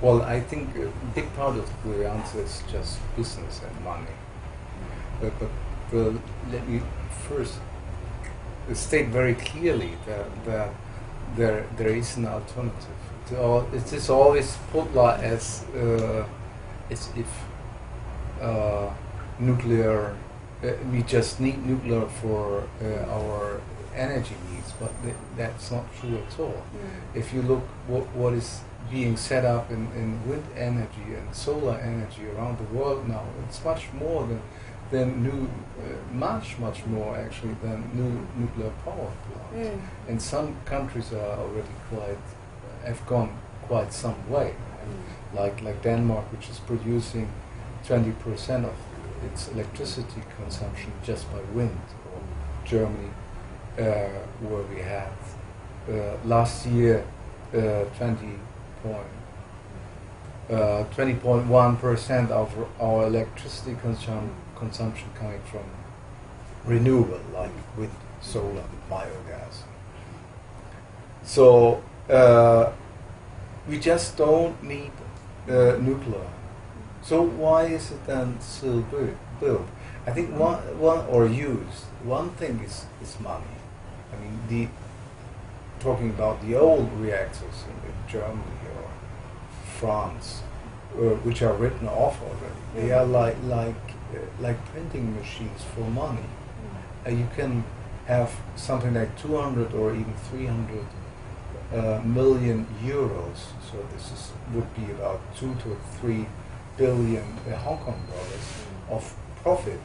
Well, I think a big part of the answer is just business and money. But let me first state very clearly that there is an alternative. It is always put as if nuclear. We just need nuclear for our energy needs, but that's not true at all. If you look what is being set up in wind energy and solar energy around the world now, it's much more than much more actually than new nuclear power plants. And some countries are already have gone quite some way, like Denmark, which is producing 20% of its electricity consumption just by wind, or Germany, where we had last year 20.1% of our electricity consumption coming from renewable, like wind, solar, biogas. So we just don't need nuclear. So why is it then still built? I think one thing is money. I mean, talking about the old reactors in Germany or France, which are written off already. They are like printing machines for money. You can have something like 200 or even 300 million euros. So this would be about 2 to 3 billion Hong Kong dollars of profit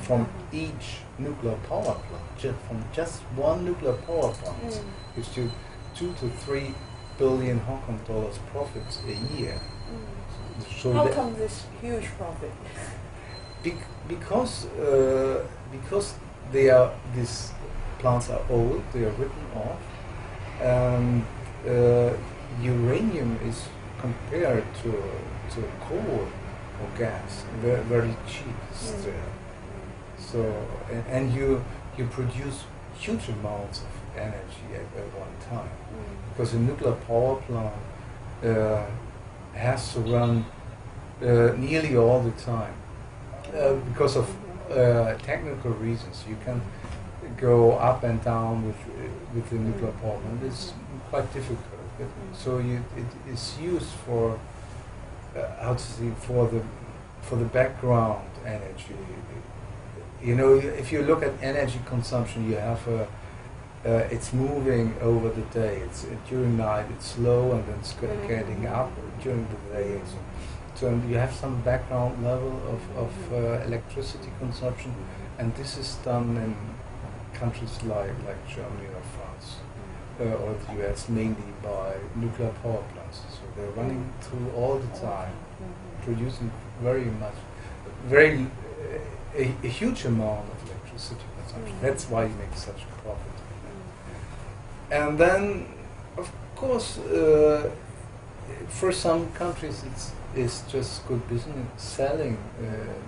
from each nuclear power plant. From just one nuclear power plant gives you 2 to 3 billion Hong Kong dollars profits a year. So how come this huge profit? Because these plants are old, they are written off, and uranium is compared to coal or gas very cheap still. So and you produce huge amounts of energy at one time, because a nuclear power plant has to run nearly all the time because of technical reasons. You can go up and down with the nuclear power plant. It's quite difficult. So it is used for for the background energy. You know, if you look at energy consumption, you have it's moving over the day. It's during night it's slow, and then it's getting up during the day. So you have some background level of electricity consumption, and this is done in countries like Germany or France or the US, mainly by nuclear power plants. So they're running through all the time, producing a huge amount of electricity consumption. That's why you make such a profit. And then, of course, for some countries it's just good business selling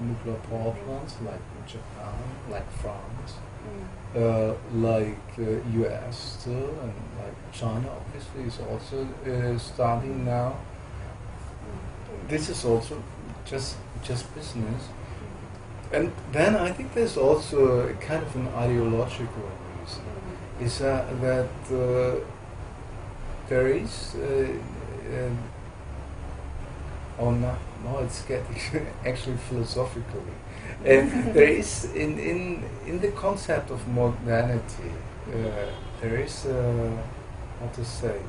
nuclear power plants, like Japan, like France, like US still, and like China obviously is also starting now. This is also just business. And then I think there's also a kind of an ideological reason, is that there is now it's getting actually philosophically. There is in the concept of modernity, there is how to say.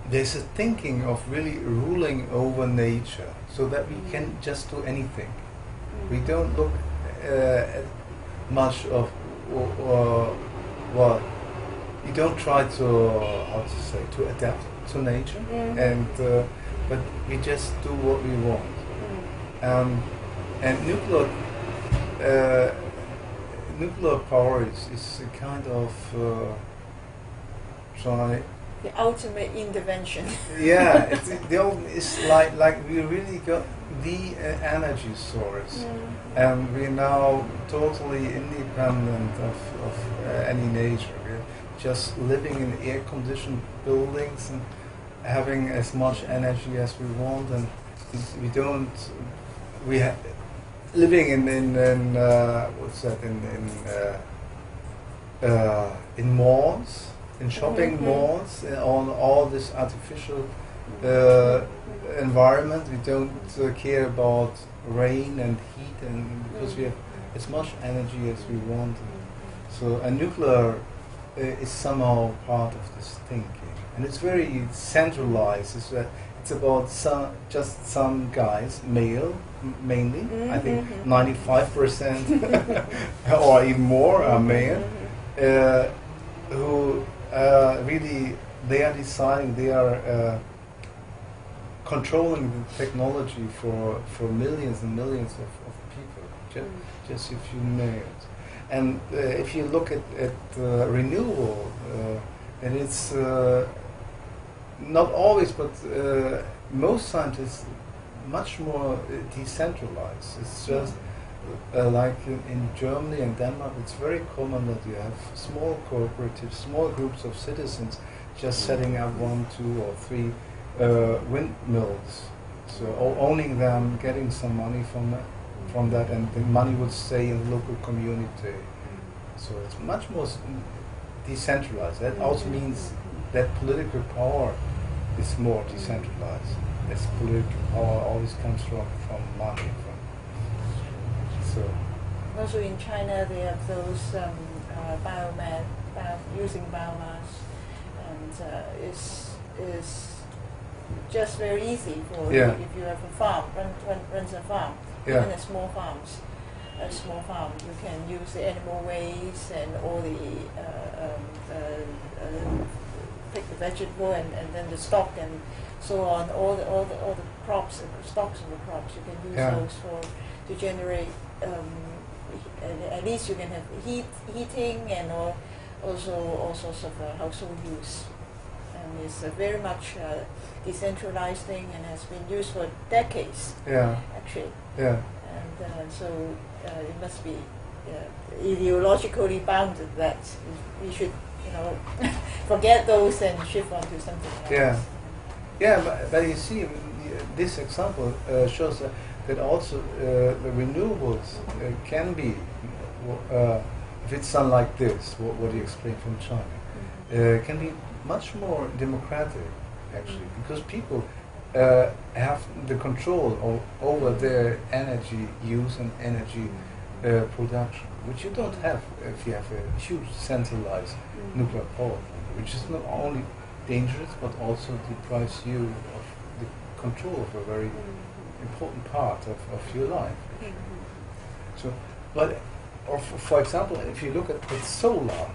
There's a thinking of really ruling over nature, so that we can just do anything. We don't look at much of well, you don't try to adapt to nature, and but we just do what we want. And nuclear power is a kind of the ultimate intervention. Yeah, it's like we really got the energy source, and we're now totally independent of any nature. We're just living in air-conditioned buildings, having as much energy as we want, and we don't. We living in what's that in malls, in shopping malls, on all this artificial environment. We don't care about rain and heat, and because we have as much energy as we want. So a nuclear is somehow part of this thinking, and it's very centralized. It's about just some guys, male mainly. I think 95% or even more are male, who really they are deciding, they are controlling the technology for millions and millions of people, just a few males. And if you look at renewable, and it's not always, but most scientists much more decentralized. It's just like in Germany and Denmark, it's very common that you have small cooperatives, small groups of citizens just setting up 1, 2, or 3 windmills. So owning them, getting some money from that, and the money would stay in the local community. So it's much more decentralized. That also means that political power is more decentralized. As political power always comes from money. So also in China, they have those using biomass, and is just very easy for if you have a farm, runs a farm, even a small farm, you can use the animal waste and all the pick the vegetable and then the stock and so on, all the crops, the stocks of the crops, you can use those to generate. At least you can have heating and also all sorts of household use. And it's a very much decentralized thing and has been used for decades. Actually. And so it must be ideologically bounded that we should, forget those and shift on to something else. But you see, this example shows that also the renewables can be, if it's done like this, what you explained from China, can be much more democratic, actually, because people have the control over their energy use and energy production, which you don't have if you have a huge centralized nuclear power plant, which is not only dangerous but also deprives you of the control of a very important part of your life. So, but for example, if you look at solar,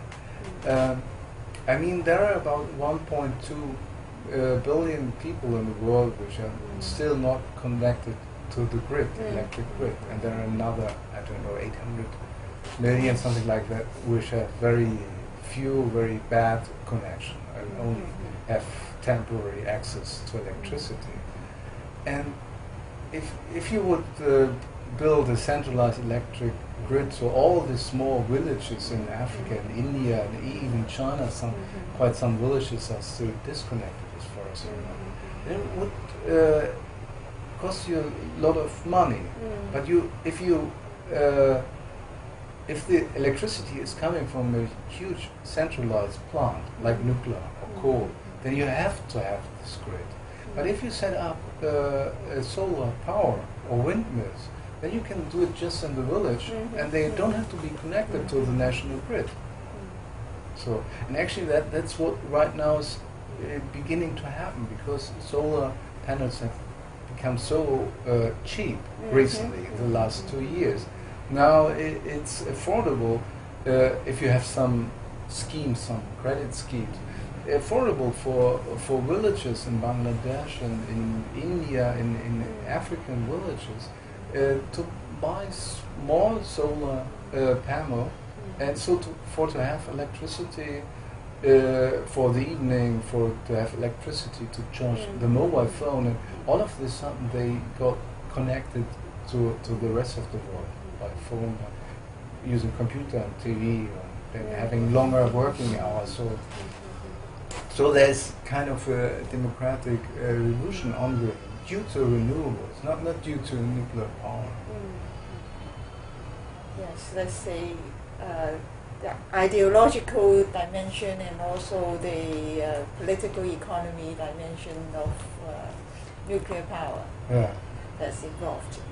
I mean there are about 1.2 billion people in the world which are still not connected to the grid, electric grid, and there are another, 800 million, something like that, which have very few, very bad connection and only have temporary access to electricity. And if you would build a centralized electric grid, so all the small villages in Africa and India and even China, quite some villages are still disconnected as far as I know, then it would cost you a lot of money. But if the electricity is coming from a huge centralized plant like nuclear or coal, then you have to have this grid. But if you set up solar power or windmills, then you can do it just in the village, and they don't have to be connected to the national grid. So, and actually that's what right now is beginning to happen, because solar panels have become so cheap recently in the last 2 years. Now it's affordable if you have some schemes, some credit schemes, affordable for villages in Bangladesh and in India, in African villages, to buy small solar panel, and so to have electricity for the evening, to have electricity to charge the mobile phone, and all of this sudden they got connected to the rest of the world by phone, using computer and TV, and having longer working hours. So So there's kind of a democratic revolution ongoing due to renewables, not due to nuclear power. Yes, let's say the ideological dimension and also the political economy dimension of nuclear power Yeah. that's involved.